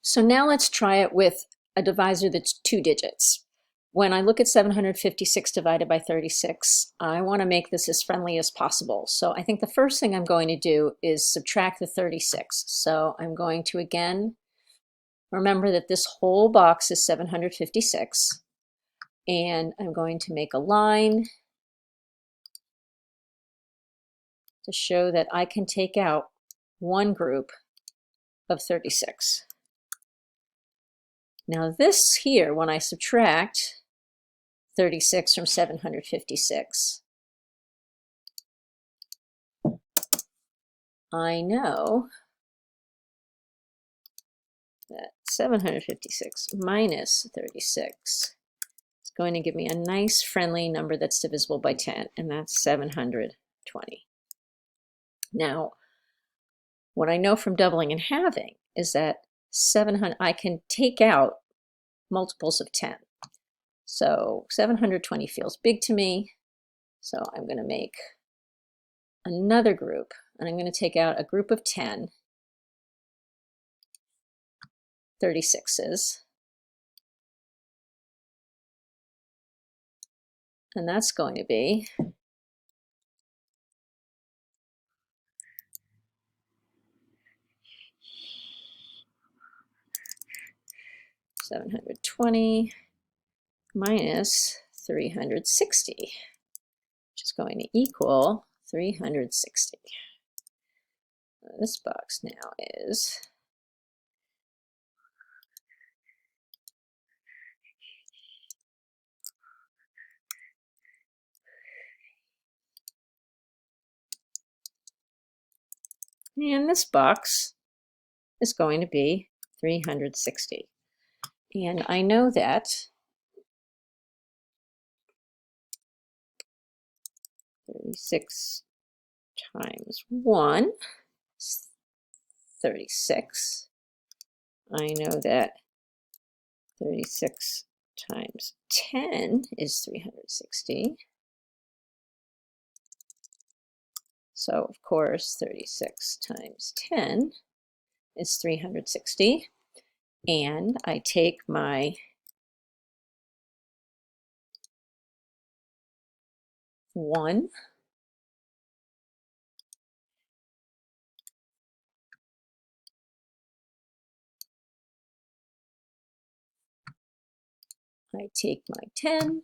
So now let's try it with a divisor that's 2 digits. When I look at 756 divided by 36, I want to make this as friendly as possible. So I think the first thing I'm going to do is subtract the 36. So I'm going to again remember that this whole box is 756. And I'm going to make a line to show that I can take out one group of 36. Now this here, when I subtract 36 from 756, I know that 756 minus 36 is going to give me a nice friendly number that's divisible by 10, and that's 720. Now, what I know from doubling and halving is that 700, I can take out multiples of 10. So 720 feels big to me. So I'm going to make another group, and I'm going to take out a group of 10 36s. And that's going to be 720 minus 360, which is going to equal 360. This box now is and this box is going to be 360. And I know that 36 times 1 is 36. I know that 36 times 10 is 360. So of course 36 times 10 is 360. And I take my one, I take my 10,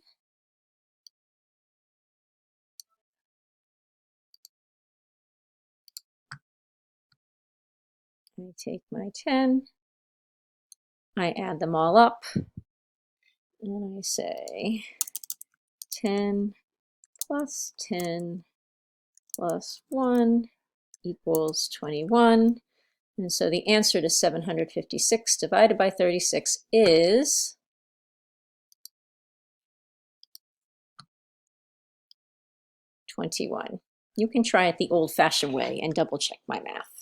I take my 10, I add them all up, and I say 10 plus 10 plus 1 equals 21. And so the answer to 756 divided by 36 is 21. You can try it the old-fashioned way and double check my math.